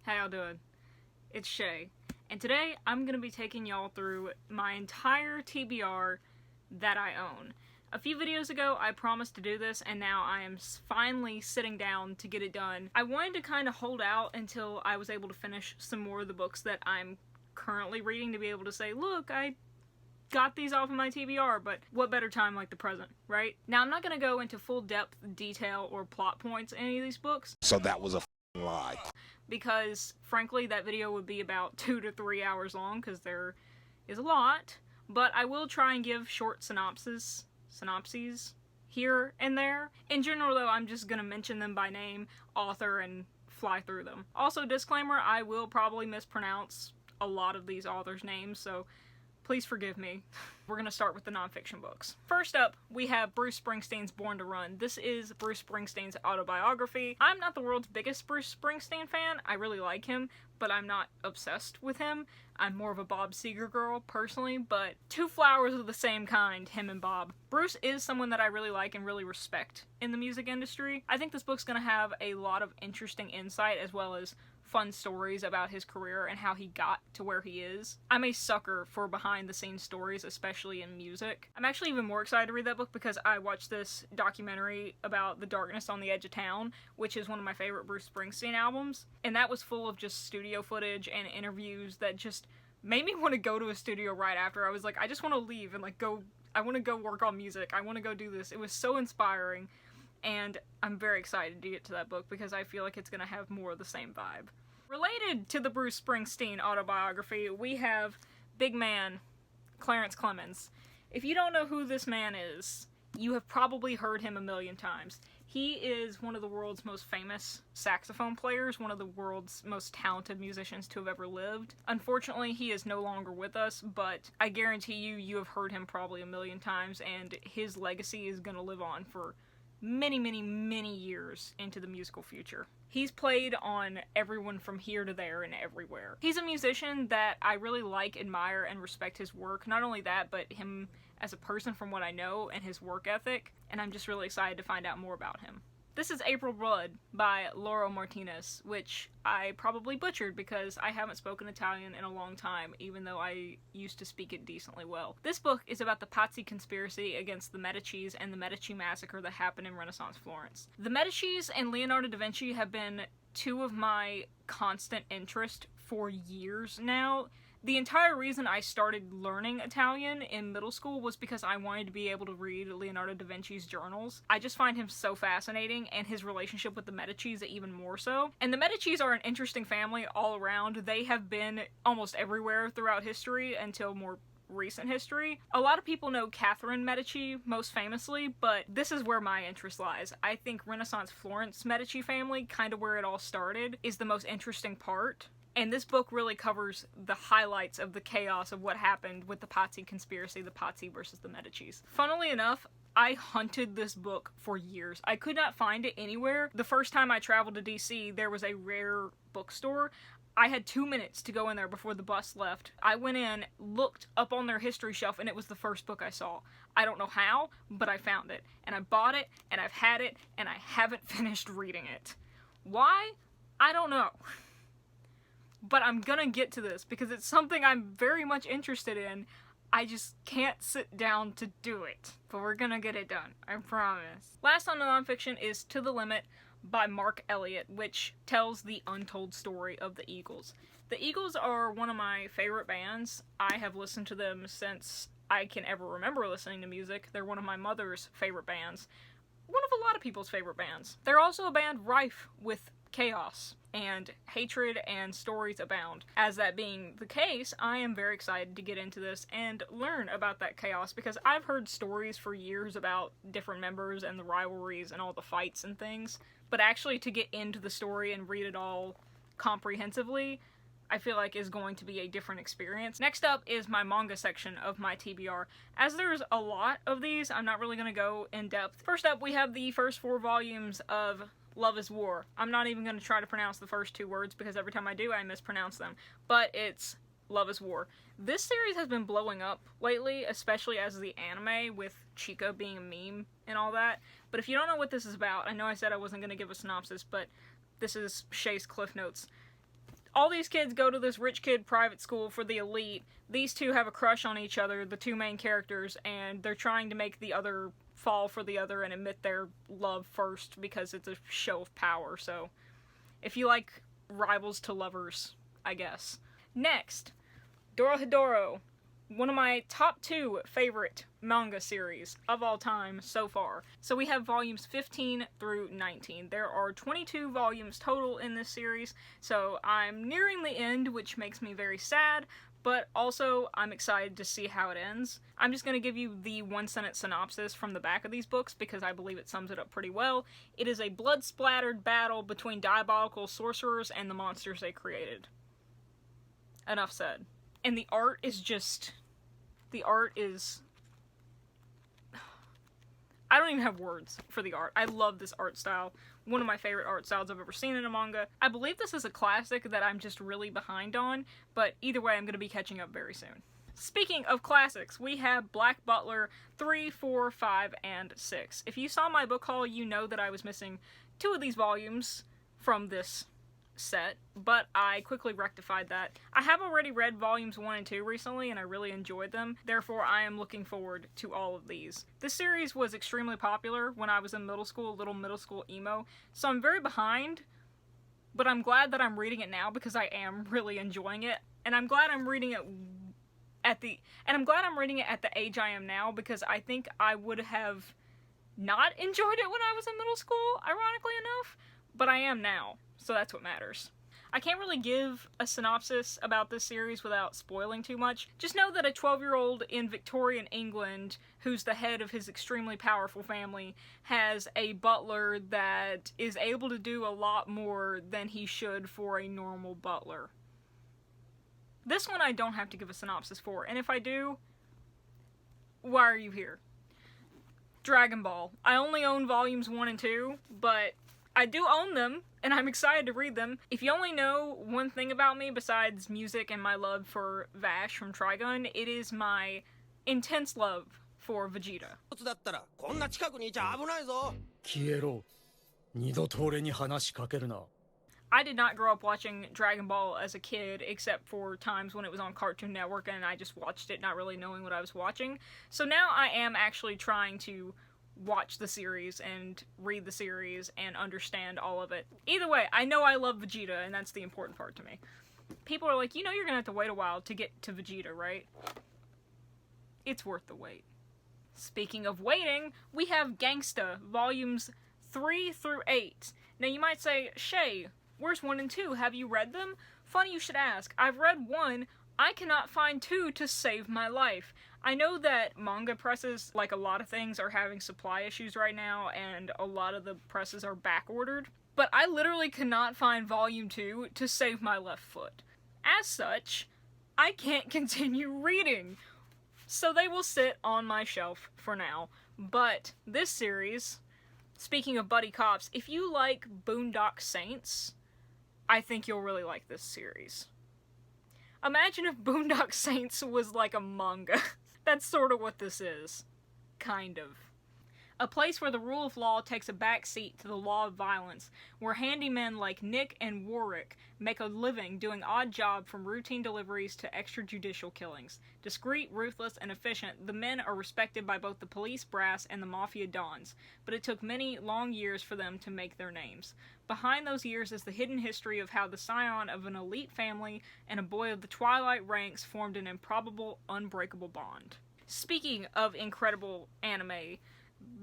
How y'all doing? It's Chey, and today I'm going to be taking y'all through my entire TBR that I own. A few videos ago I promised to do this, and now I am finally sitting down to get it done. I wanted to kind of hold out until I was able to finish some more of the books that I'm currently reading to be able to say, look, I got these off of my TBR, but what better time like the present, right? Now, I'm not going to go into full depth detail or plot points in any of these books. So that was a lie. Because, frankly, that video would be about 2 to 3 hours long, because there is a lot. But I will try and give short synopses here and there. In general, though, I'm just going to mention them by name, author, and fly through them. Also, disclaimer, I will probably mispronounce a lot of these authors' names, so please forgive me. We're going to start with the nonfiction books. First up, we have Bruce Springsteen's Born to Run. This is Bruce Springsteen's autobiography. I'm not the world's biggest Bruce Springsteen fan. I really like him, but I'm not obsessed with him. I'm more of a Bob Seger girl, personally, but two flowers of the same kind, him and Bob. Bruce is someone that I really like and really respect in the music industry. I think this book's going to have a lot of interesting insight as well as fun stories about his career and how he got to where he is. I'm a sucker for behind-the-scenes stories, especially in music. I'm actually even more excited to read that book because I watched this documentary about The Darkness on the Edge of Town, which is one of my favorite Bruce Springsteen albums, and that was full of just studio footage and interviews that just made me want to go to a studio right after. I was like, I just want to leave and I want to go work on music. I want to go do this. It was so inspiring. And I'm very excited to get to that book because I feel like it's going to have more of the same vibe. Related to the Bruce Springsteen autobiography, we have big man Clarence Clemons. If you don't know who this man is, you have probably heard him a million times. He is one of the world's most famous saxophone players, one of the world's most talented musicians to have ever lived. Unfortunately, he is no longer with us, but I guarantee you have heard him probably a million times, and his legacy is going to live on for many, many, many years into the musical future. He's played on everyone from here to there and everywhere. He's a musician that I really like, admire, and respect his work. Not only that, but him as a person from what I know and his work ethic, and I'm just really excited to find out more about him. This is April Blood by Lauro Martinez, which I probably butchered because I haven't spoken Italian in a long time, even though I used to speak it decently well. This book is about the Pazzi conspiracy against the Medicis and the Medici massacre that happened in Renaissance Florence. The Medicis and Leonardo da Vinci have been two of my constant interest for years now. The entire reason I started learning Italian in middle school was because I wanted to be able to read Leonardo da Vinci's journals. I just find him so fascinating, and his relationship with the Medicis even more so. And the Medicis are an interesting family all around. They have been almost everywhere throughout history until more recent history. A lot of people know Catherine Medici most famously, but this is where my interest lies. I think Renaissance Florence Medici family, kind of where it all started, is the most interesting part. And this book really covers the highlights of the chaos of what happened with the Pazzi conspiracy, the Pazzi versus the Medicis. Funnily enough, I hunted this book for years. I could not find it anywhere. The first time I traveled to DC, there was a rare bookstore. I had 2 minutes to go in there before the bus left. I went in, looked up on their history shelf, and it was the first book I saw. I don't know how, but I found it. And I bought it, and I've had it, and I haven't finished reading it. Why? I don't know. But I'm gonna get to this because it's something I'm very much interested in. I just can't sit down to do it. But we're gonna get it done, I promise. Last on the nonfiction is To the Limit by Marc Eliot, which tells the untold story of the Eagles. The Eagles are one of my favorite bands. I have listened to them since I can ever remember listening to music. They're one of my mother's favorite bands. One of a lot of people's favorite bands. They're also a band rife with chaos and hatred and stories abound. As that being the case, I am very excited to get into this and learn about that chaos because I've heard stories for years about different members and the rivalries and all the fights and things, but actually to get into the story and read it all comprehensively, I feel like is going to be a different experience. Next up is my manga section of my TBR. As there's a lot of these, I'm not really going to go in depth. First up, we have the first 4 volumes of Love is War. I'm not even going to try to pronounce the first 2 words because every time I do, I mispronounce them. But it's Love is War. This series has been blowing up lately, especially as the anime, with Chica being a meme and all that. But if you don't know what this is about, I know I said I wasn't going to give a synopsis, but this is Chey's Cliff Notes. All these kids go to this rich kid private school for the elite. These two have a crush on each other, the two main characters, and they're trying to make the other fall for the other and admit their love first because it's a show of power. So, if you like rivals to lovers, I guess. Next, Dorohedoro. One of my top 2 favorite manga series of all time so far. So we have volumes 15 through 19. There are 22 volumes total in this series, so I'm nearing the end, which makes me very sad, but also I'm excited to see how it ends. I'm just going to give you the one-sentence synopsis from the back of these books because I believe it sums it up pretty well. It is a blood-splattered battle between diabolical sorcerers and the monsters they created. Enough said. And the art is just... The art is... I don't even have words for the art. I love this art style. One of my favorite art styles I've ever seen in a manga. I believe this is a classic that I'm just really behind on, but either way, I'm going to be catching up very soon. Speaking of classics, we have Black Butler 3, 4, 5, and 6. If you saw my book haul, you know that I was missing 2 of these volumes from this set, but I quickly rectified that. I have already read volumes 1 and 2 recently, and I really enjoyed them. Therefore, I am looking forward to all of these. This series was extremely popular when I was in middle school, little middle school emo, so I'm very behind, but I'm glad that I'm reading it now because I am really enjoying it, and I'm glad I'm reading it at the age I am now because I think I would have not enjoyed it when I was in middle school, ironically enough, but I am now. So that's what matters. I can't really give a synopsis about this series without spoiling too much. Just know that a 12-year-old in Victorian England, who's the head of his extremely powerful family, has a butler that is able to do a lot more than he should for a normal butler. This one I don't have to give a synopsis for, and if I do, why are you here? Dragon Ball. I only own volumes 1 and 2, but I do own them, and I'm excited to read them. If you only know one thing about me besides music and my love for Vash from Trigun, it is my intense love for Vegeta. I did not grow up watching Dragon Ball as a kid, except for times when it was on Cartoon Network and I just watched it not really knowing what I was watching. So now I am actually trying to watch the series and read the series and understand all of it. Either way, I know I love Vegeta, and that's the important part to me. People are like, you know you're gonna have to wait a while to get to Vegeta, right? It's worth the wait. Speaking of waiting, we have Gangsta, volumes 3 through 8. Now you might say, Chey, where's 1 and 2? Have you read them? Funny you should ask. I've read 1. I cannot find 2 to save my life. I know that manga presses, like a lot of things, are having supply issues right now, and a lot of the presses are back-ordered, but I literally cannot find volume 2 to save my left foot. As such, I can't continue reading, so they will sit on my shelf for now. But this series, speaking of buddy cops, if you like Boondock Saints, I think you'll really like this series. Imagine if Boondock Saints was like a manga. That's sort of what this is. Kind of. A place where the rule of law takes a backseat to the law of violence, where handymen like Nick and Warwick make a living doing odd jobs from routine deliveries to extrajudicial killings. Discreet, ruthless, and efficient, the men are respected by both the police brass and the mafia dons, but it took many long years for them to make their names. Behind those years is the hidden history of how the scion of an elite family and a boy of the twilight ranks formed an improbable, unbreakable bond. Speaking of incredible anime,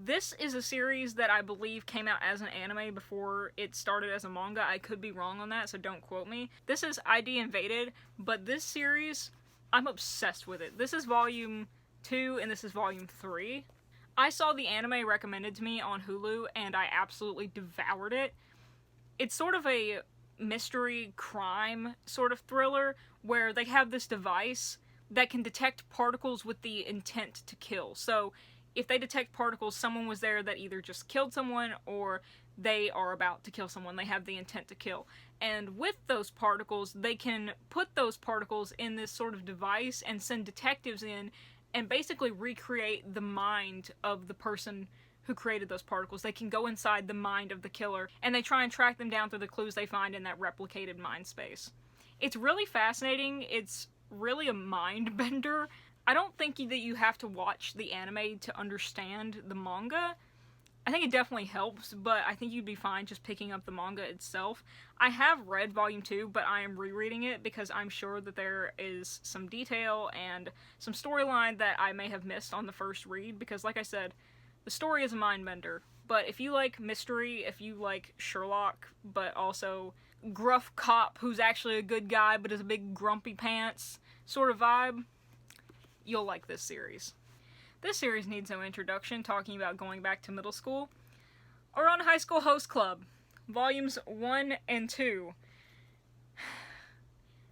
this is a series that I believe came out as an anime before it started as a manga. I could be wrong on that, so don't quote me. This is ID Invaded, but this series, I'm obsessed with it. This is volume 2 and this is volume 3. I saw the anime recommended to me on Hulu and I absolutely devoured it. It's sort of a mystery crime sort of thriller where they have this device that can detect particles with the intent to kill. So if they detect particles, someone was there that either just killed someone or they are about to kill someone. They have the intent to kill. And with those particles, they can put those particles in this sort of device and send detectives in and basically recreate the mind of the person who created those particles. They can go inside the mind of the killer and they try and track them down through the clues they find in that replicated mind space. It's really fascinating. It's really a mind bender. I don't think that you have to watch the anime to understand the manga. I think it definitely helps, but I think you'd be fine just picking up the manga itself. I have read Volume 2, but I am rereading it because I'm sure that there is some detail and some storyline that I may have missed on the first read, because like I said, the story is a mind bender. But if you like mystery, if you like Sherlock, but also gruff cop who's actually a good guy but is a big grumpy pants sort of vibe, you'll like this series. This series needs no introduction, talking about going back to middle school. Around High School Host Club, Volumes 1 and 2.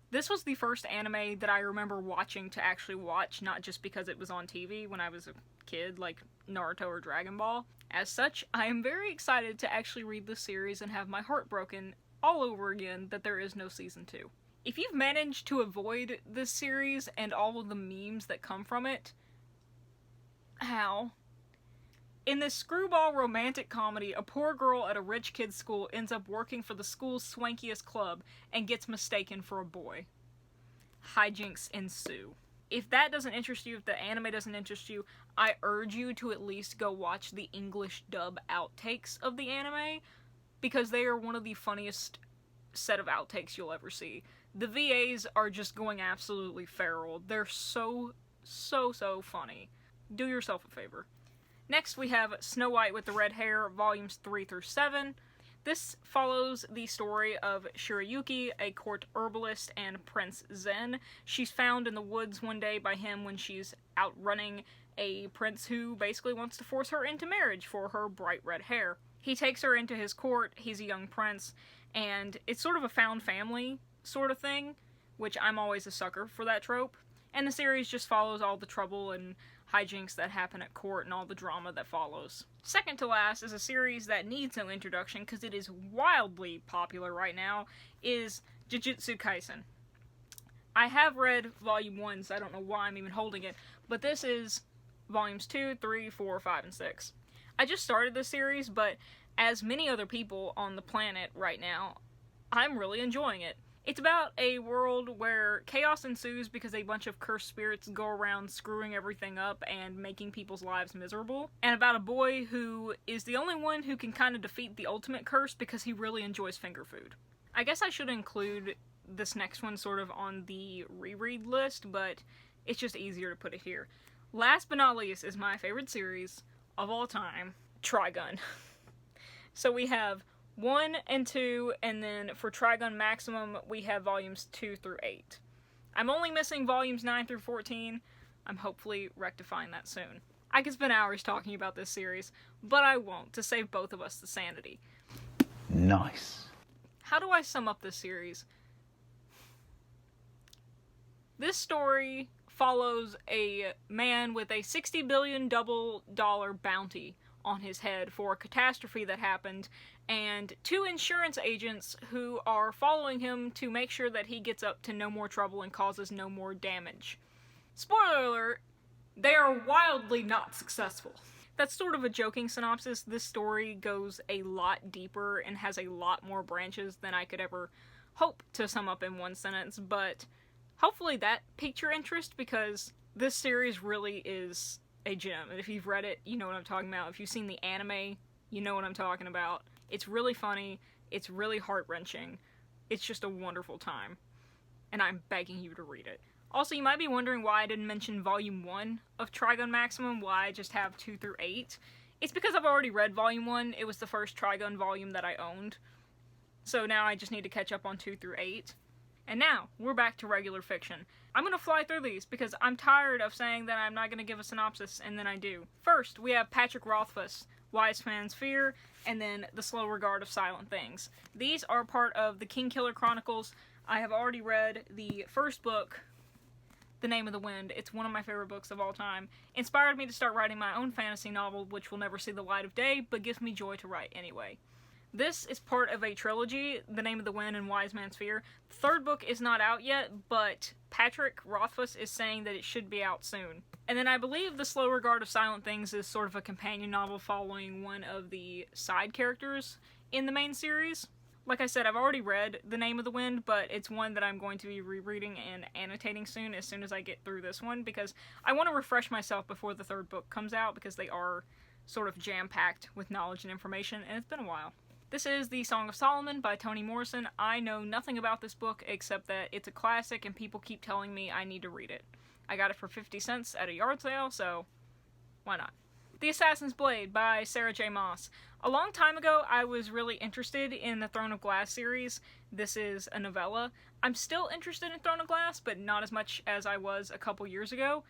This was the first anime that I remember watching to actually watch, not just because it was on TV when I was a kid, like Naruto or Dragon Ball. As such, I am very excited to actually read this series and have my heart broken all over again that there is no season 2. If you've managed to avoid this series and all of the memes that come from it, how? In this screwball romantic comedy, a poor girl at a rich kid's school ends up working for the school's swankiest club and gets mistaken for a boy. Hijinks ensue. If that doesn't interest you, if the anime doesn't interest you, I urge you to at least go watch the English dub outtakes of the anime, because they are one of the funniest set of outtakes you'll ever see. The VAs are just going absolutely feral. They're so funny. Do yourself a favor. Next, we have Snow White with the Red Hair, Volumes 3 through 7. This follows the story of Shirayuki, a court herbalist, and Prince Zen. She's found in the woods one day by him when she's outrunning a prince who basically wants to force her into marriage for her bright red hair. He takes her into his court, he's a young prince, and it's sort of a found family sort of thing, which I'm always a sucker for that trope. And the series just follows all the trouble and hijinks that happen at court and all the drama that follows. Second to last is a series that needs no introduction because it is wildly popular right now, is Jiu Jitsu Kaisen. I have read Volume 1, so I don't know why I'm even holding it, but this is Volumes 2, 3, 4, 5, and 6. I just started this series, but as many other people on the planet right now, I'm really enjoying it. It's about a world where chaos ensues because a bunch of cursed spirits go around screwing everything up and making people's lives miserable, and about a boy who is the only one who can kind of defeat the ultimate curse because he really enjoys finger food. I guess I should include this next one sort of on the reread list, but it's just easier to put it here. Last but not least is my favorite series of all time, Trigun. So we have 1 and 2, and then for Trigun Maximum, we have Volumes 2 through 8. I'm only missing Volumes 9 through 14. I'm hopefully rectifying that soon. I could spend hours talking about this series, but I won't, to save both of us the sanity. Nice. How do I sum up this series? This story follows a man with a $60 billion double-dollar bounty on his head for a catastrophe that happened, and 2 insurance agents who are following him to make sure that he gets up to no more trouble and causes no more damage. Spoiler alert, they are wildly not successful. That's sort of a joking synopsis. This story goes a lot deeper and has a lot more branches than I could ever hope to sum up in one sentence, but hopefully that piqued your interest, because this series really is a gem. And if you've read it, you know what I'm talking about. If you've seen the anime, you know what I'm talking about. It's really funny. It's really heart-wrenching. It's just a wonderful time. And I'm begging you to read it. Also, you might be wondering why I didn't mention Volume 1 of Trigun Maximum, why I just have 2 through 8. It's because I've already read Volume 1. It was the first Trigun volume that I owned. So now I just need to catch up on 2 through 8. And now, we're back to regular fiction. I'm gonna fly through these because I'm tired of saying that I'm not gonna give a synopsis, and then I do. First, we have Patrick Rothfuss, Wise Man's Fear, and then The Slow Regard of Silent Things. These are part of the King Killer Chronicles. I have already read the first book, The Name of the Wind. It's one of my favorite books of all time. Inspired me to start writing my own fantasy novel, which will never see the light of day, but gives me joy to write anyway. This is part of a trilogy, The Name of the Wind and Wise Man's Fear. The third book is not out yet, but Patrick Rothfuss is saying that it should be out soon. And then I believe The Slow Regard of Silent Things is sort of a companion novel following one of the side characters in the main series. Like I said, I've already read The Name of the Wind, but it's one that I'm going to be rereading and annotating soon as I get through this one, because I want to refresh myself before the third book comes out, because they are sort of jam-packed with knowledge and information, and it's been a while. This is The Song of Solomon by Toni Morrison. I know nothing about this book except that it's a classic and people keep telling me I need to read it. I got it for 50 cents at a yard sale, so why not? The Assassin's Blade by Sarah J. Maas. A long time ago, I was really interested in the Throne of Glass series. This is a novella. I'm still interested in Throne of Glass, but not as much as I was a couple years ago.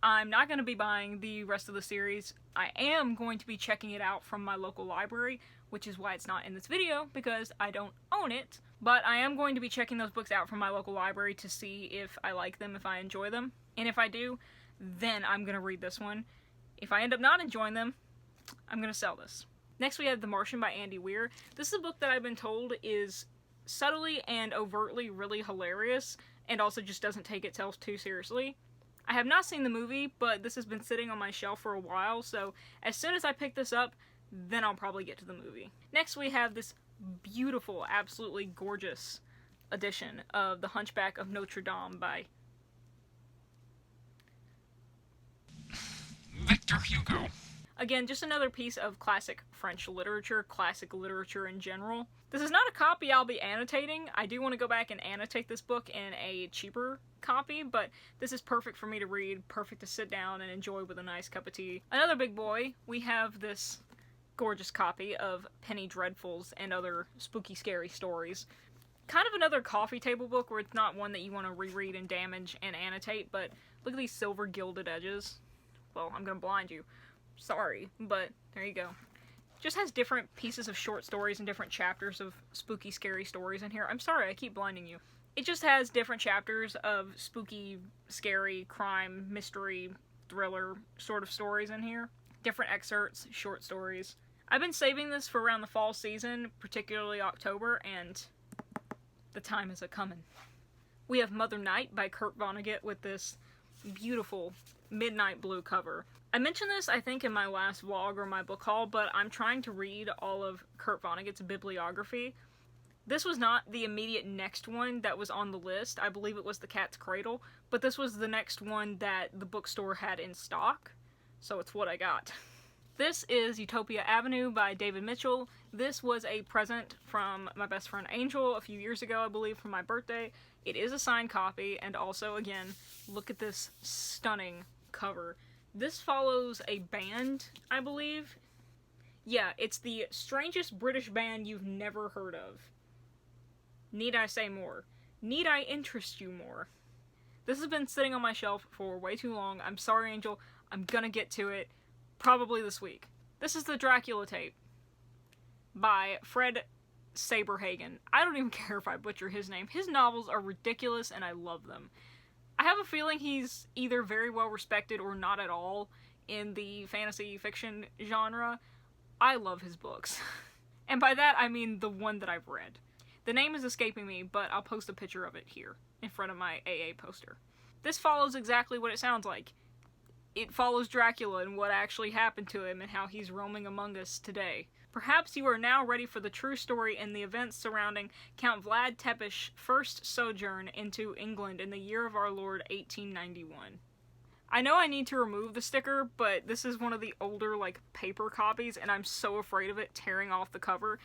I'm not going to be buying the rest of the series. I am going to be checking it out from my local library, which is why it's not in this video, because I don't own it. But I am going to be checking those books out from my local library to see if I like them, if I enjoy them. And if I do, then I'm going to read this one. If I end up not enjoying them, I'm going to sell this. Next we have The Martian by Andy Weir. This is a book that I've been told is subtly and overtly really hilarious, and also just doesn't take itself too seriously. I have not seen the movie, but this has been sitting on my shelf for a while, so as soon as I pick this up, then I'll probably get to the movie. Next we have this beautiful, absolutely gorgeous edition of The Hunchback of Notre Dame by Victor Hugo. Again, just another piece of classic French literature, classic literature in general. This is not a copy I'll be annotating. I do want to go back and annotate this book in a cheaper copy, but this is perfect for me to read, perfect to sit down and enjoy with a nice cup of tea. Another big boy, we have this gorgeous copy of Penny Dreadfuls and Other Spooky Scary Stories. Kind of another coffee table book where it's not one that you want to reread and damage and annotate, but look at these silver gilded edges. Well, I'm gonna blind you. Sorry, but there you go. Just has different pieces of short stories and different chapters of spooky, scary stories in here. I'm sorry, I keep blinding you. It just has different chapters of spooky, scary, crime, mystery, thriller sort of stories in here. Different excerpts, short stories. I've been saving this for around the fall season, particularly October, and the time is a-comin'. We have Mother Night by Kurt Vonnegut with this beautiful midnight blue cover. I mentioned this, I think, in my last vlog or my book haul, but I'm trying to read all of Kurt Vonnegut's bibliography. This was not the immediate next one that was on the list. I believe it was The Cat's Cradle, but this was the next one that the bookstore had in stock, so it's what I got. This is Utopia Avenue by David Mitchell. This was a present from my best friend Angel a few years ago, I believe, for my birthday. It is a signed copy, and also, again, look at this stunning cover. This follows a band, I believe. Yeah, it's the strangest British band you've never heard of. Need I say more? Need I interest you more? This has been sitting on my shelf for way too long. I'm sorry, Angel. I'm gonna get to it. Probably this week. This is the Dracula tape by Fred Saberhagen. I don't even care if I butcher his name. His novels are ridiculous and I love them. I have a feeling he's either very well respected or not at all in the fantasy fiction genre. I love his books. And by that I mean the one that I've read. The name is escaping me, but I'll post a picture of it here in front of my AA poster. This follows exactly what it sounds like. It follows Dracula and what actually happened to him and how he's roaming among us today. Perhaps you are now ready for the true story and the events surrounding Count Vlad Tepes' first sojourn into England in the year of our Lord 1891. I know I need to remove the sticker, but this is one of the older, paper copies, and I'm so afraid of it tearing off the cover.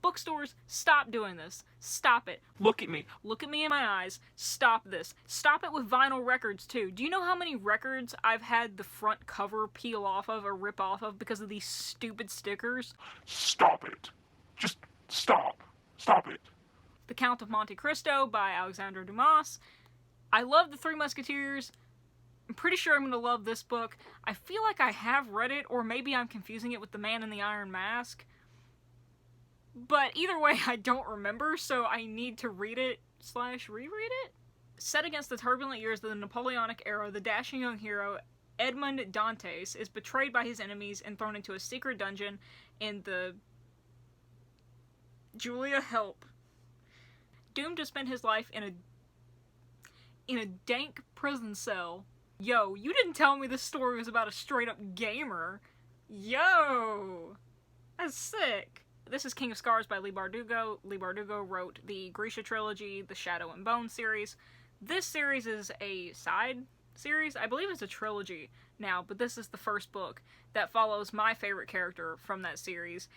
Bookstores, stop doing this. Stop it. Look at me. Look at me in my eyes. Stop this. Stop it with vinyl records, too. Do you know how many records I've had the front cover peel off of or rip off of because of these stupid stickers? Stop it. Just stop. Stop it. The Count of Monte Cristo by Alexandre Dumas. I love The Three Musketeers. I'm pretty sure I'm going to love this book. I feel like I have read it, or maybe I'm confusing it with The Man in the Iron Mask. But either way, I don't remember, so I need to read it / reread it? Set against the turbulent years of the Napoleonic era, the dashing young hero, Edmond Dantes, is betrayed by his enemies and thrown into a secret dungeon in the... Julia, help. Doomed to spend his life in a dank prison cell. Yo, you didn't tell me this story was about a straight-up gamer. Yo! That's sick. This is King of Scars by Leigh Bardugo. Leigh Bardugo wrote the Grisha trilogy, the Shadow and Bone series. This series is a side series. I believe it's a trilogy now, but this is the first book that follows my favorite character from that series.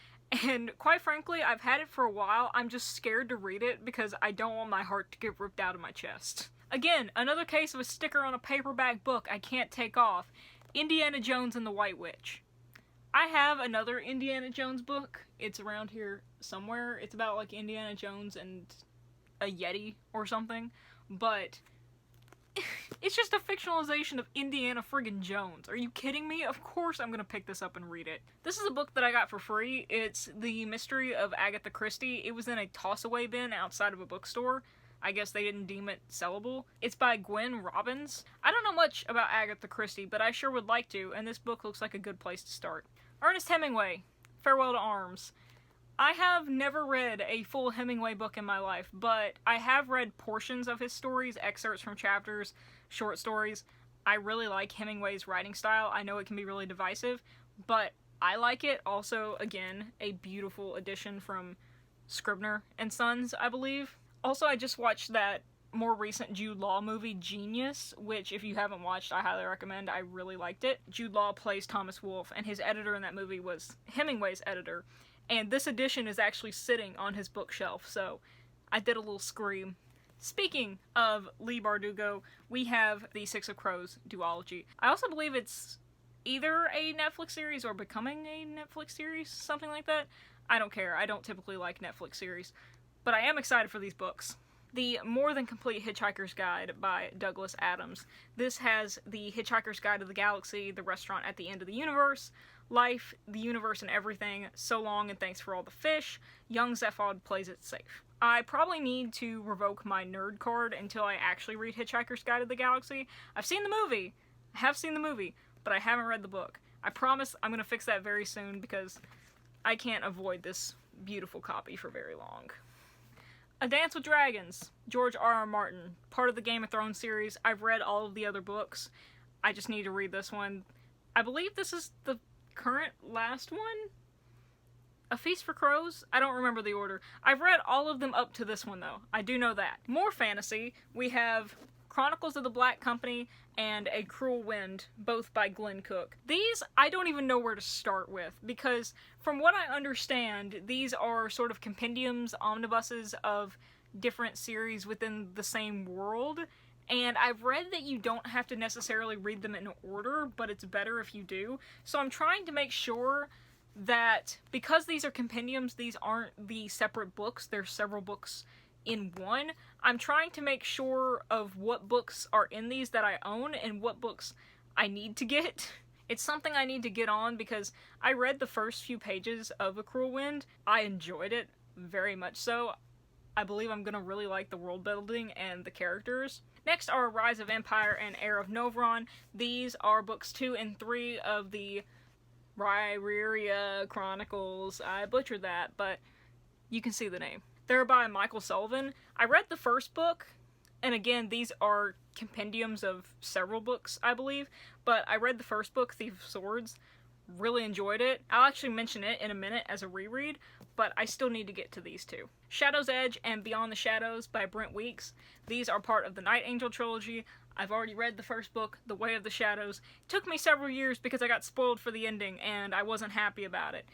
And quite frankly, I've had it for a while. I'm just scared to read it because I don't want my heart to get ripped out of my chest. Again, another case of a sticker on a paperback book I can't take off. Indiana Jones and the White Witch. I have another Indiana Jones book. It's around here somewhere. It's about like Indiana Jones and a Yeti or something. But it's just a fictionalization of Indiana friggin' Jones. Are you kidding me? Of course I'm gonna pick this up and read it. This is a book that I got for free. It's The Mystery of Agatha Christie. It was in a toss-away bin outside of a bookstore. I guess they didn't deem it sellable. It's by Gwen Robbins. I don't know much about Agatha Christie, but I sure would like to, and this book looks like a good place to start. Ernest Hemingway, Farewell to Arms. I have never read a full Hemingway book in my life, but I have read portions of his stories, excerpts from chapters, short stories. I really like Hemingway's writing style. I know it can be really divisive, but I like it. Also, again, a beautiful edition from Scribner and Sons, I believe. Also, I just watched that more recent Jude Law movie, Genius, which if you haven't watched, I highly recommend. I really liked it. Jude Law plays Thomas Wolfe, and his editor in that movie was Hemingway's editor. And this edition is actually sitting on his bookshelf, so I did a little scream. Speaking of Leigh Bardugo, we have the Six of Crows duology. I also believe it's either a Netflix series or becoming a Netflix series, something like that. I don't care. I don't typically like Netflix series. But I am excited for these books. The More Than Complete Hitchhiker's Guide by Douglas Adams. This has the Hitchhiker's Guide to the Galaxy, the restaurant at the end of the universe, life, the universe and everything, so long and thanks for all the fish, young Zephod plays it safe. I probably need to revoke my nerd card until I actually read Hitchhiker's Guide to the Galaxy. I've seen the movie, but I haven't read the book. I promise I'm going to fix that very soon because I can't avoid this beautiful copy for very long. A Dance with Dragons, George R.R. Martin, part of the Game of Thrones series. I've read all of the other books. I just need to read this one. I believe this is the current last one? A Feast for Crows? I don't remember the order. I've read all of them up to this one, though. I do know that. More fantasy, we have Chronicles of the Black Company and A Cruel Wind, both by Glenn Cook. These, I don't even know where to start with, because from what I understand, these are sort of compendiums, omnibuses of different series within the same world, and I've read that you don't have to necessarily read them in order, but it's better if you do. So I'm trying to make sure that, because these are compendiums, these aren't the separate books, there's several books in one. I'm trying to make sure of what books are in these that I own and what books I need to get. It's something I need to get on because I read the first few pages of A Cruel Wind. I enjoyed it very much so. I believe I'm gonna really like the world building and the characters. Next are Rise of Empire and Heir of Novron. These are books 2 and 3 of the Rhyria Chronicles. I butchered that, but you can see the name. They're by Michael Sullivan. I read the first book, and again, these are compendiums of several books, I believe, but I read the first book, Thief of Swords, really enjoyed it. I'll actually mention it in a minute as a reread, but I still need to get to these two. Shadow's Edge and Beyond the Shadows by Brent Weeks. These are part of the Night Angel trilogy. I've already read the first book, The Way of the Shadows. It took me several years because I got spoiled for the ending, and I wasn't happy about it.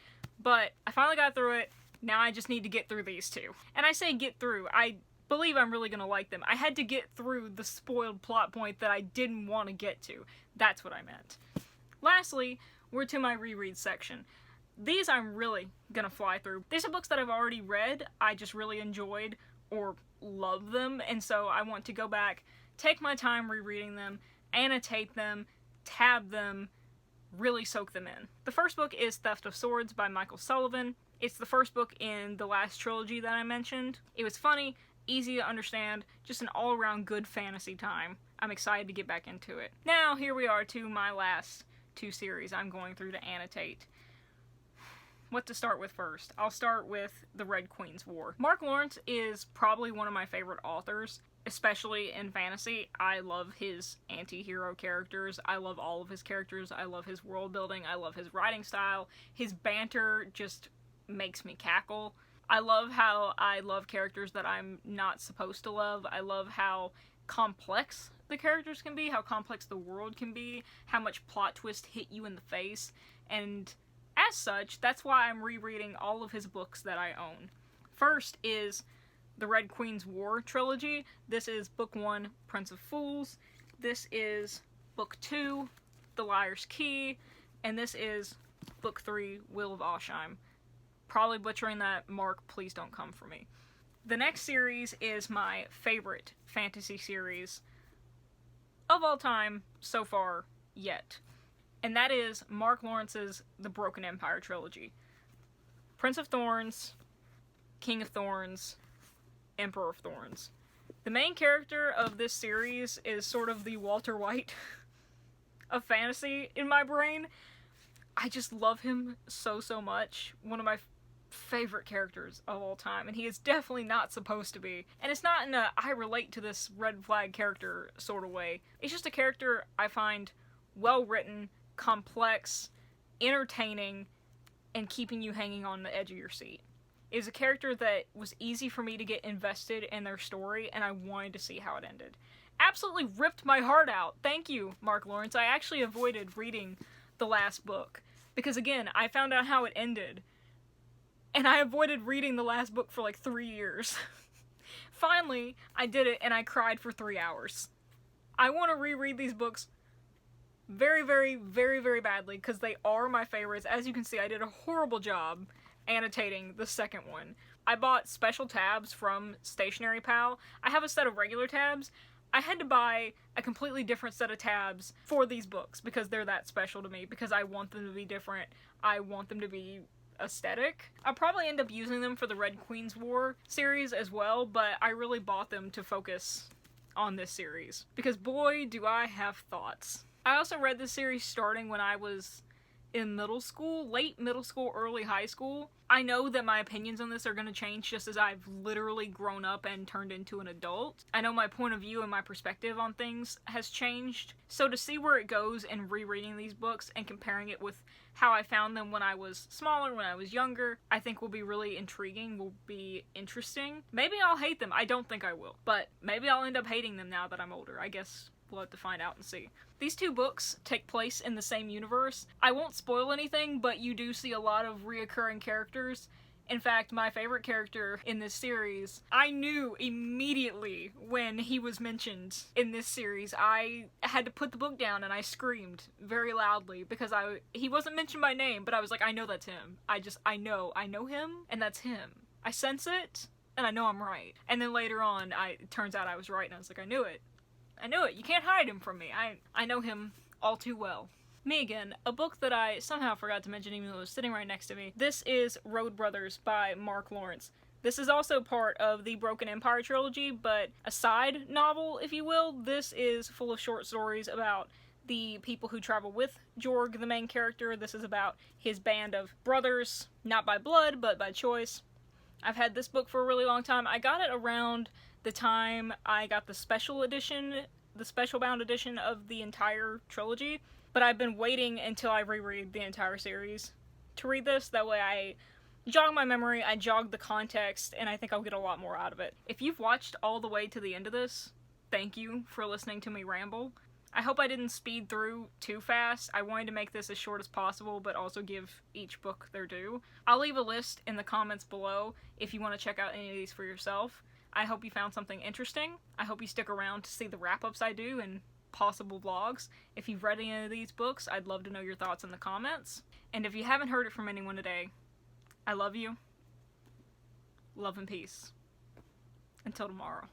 But I finally got through it. Now I just need to get through these two. And I say get through. I believe I'm really going to like them. I had to get through the spoiled plot point that I didn't want to get to. That's what I meant. Lastly, we're to my reread section. These I'm really going to fly through. These are books that I've already read. I just really enjoyed or love them. And so I want to go back, take my time rereading them, annotate them, tab them, really soak them in. The first book is Theft of Swords by Michael Sullivan. It's the first book in the last trilogy that I mentioned. It was funny, easy to understand, just an all-around good fantasy time. I'm excited to get back into it. Now, here we are to my last two series I'm going through to annotate. What to start with first? I'll start with The Red Queen's War. Mark Lawrence is probably one of my favorite authors, especially in fantasy. I love his anti-hero characters. I love all of his characters. I love his world building. I love his writing style. His banter just makes me cackle. I love how I love characters that I'm not supposed to love. I love how complex the characters can be, how complex the world can be, how much plot twist hit you in the face, and as such, that's why I'm rereading all of his books that I own. First is the Red Queen's War trilogy. This is Book 1, Prince of Fools. This is Book 2, The Liar's Key. And this is Book 3, Will of Oshime. Probably butchering that. Marc, please don't come for me. The next series is my favorite fantasy series of all time so far yet. And that is Marc Lawrence's The Broken Empire trilogy. Prince of Thorns, King of Thorns, Emperor of Thorns. The main character of this series is sort of the Walter White of fantasy in my brain. I just love him so much. One of my favorite characters of all time, and he is definitely not supposed to be. And it's not in a I relate to this red flag character sort of way. It's just a character I find well written, complex, entertaining, and keeping you hanging on the edge of your seat. It was a character that was easy for me to get invested in their story, and I wanted to see how it ended. Absolutely ripped my heart out. Thank you, Marc Lawrence. I actually avoided reading the last book because, again, I found out how it ended, and I avoided reading the last book for like 3 years. Finally, I did it, and I cried for 3 hours. I want to reread these books very badly, because they are my favorites. As you can see, I did a horrible job annotating the second one. I bought special tabs from Stationery Pal. I have a set of regular tabs. I had to buy a completely different set of tabs for these books, because they're that special to me, because I want them to be different. I want them to be aesthetic. I'll probably end up using them for the Red Queen's War series as well, but I really bought them to focus on this series, because boy do I have thoughts. I also read this series starting when I was in middle school, late middle school, early high school. I know that my opinions on this are going to change just as I've literally grown up and turned into an adult. I know my point of view and my perspective on things has changed. So to see where it goes in rereading these books and comparing it with how I found them when I was smaller, when I was younger, I think will be really intriguing, will be interesting. Maybe I'll hate them. I don't think I will. But maybe I'll end up hating them now that I'm older. I guess we'll have to find out and see. These two books take place in the same universe. I won't spoil anything, but you do see a lot of reoccurring characters. In fact, my favorite character in this series, I knew immediately when he was mentioned in this series. I had to put the book down and I screamed very loudly because he wasn't mentioned by name, but I was like, I know that's him. I know him, and that's him. I sense it, and I know I'm right. And then later on, it turns out I was right, and I was like, I knew it. You can't hide him from me. I know him all too well. Me again, a book that I somehow forgot to mention even though it was sitting right next to me. This is Road Brothers by Marc Lawrence. This is also part of the Broken Empire trilogy, but a side novel, if you will. This is full of short stories about the people who travel with Jorg, the main character. This is about his band of brothers, not by blood, but by choice. I've had this book for a really long time. I got it around the time I got the special edition, the special bound edition of the entire trilogy, but I've been waiting until I reread the entire series to read this. That way I jog my memory, I jog the context, and I think I'll get a lot more out of it. If you've watched all the way to the end of this, thank you for listening to me ramble. I hope I didn't speed through too fast. I wanted to make this as short as possible, but also give each book their due. I'll leave a list in the comments below if you want to check out any of these for yourself. I hope you found something interesting. I hope you stick around to see the wrap-ups I do and possible vlogs. If you've read any of these books, I'd love to know your thoughts in the comments. And if you haven't heard it from anyone today, I love you. Love and peace. Until tomorrow.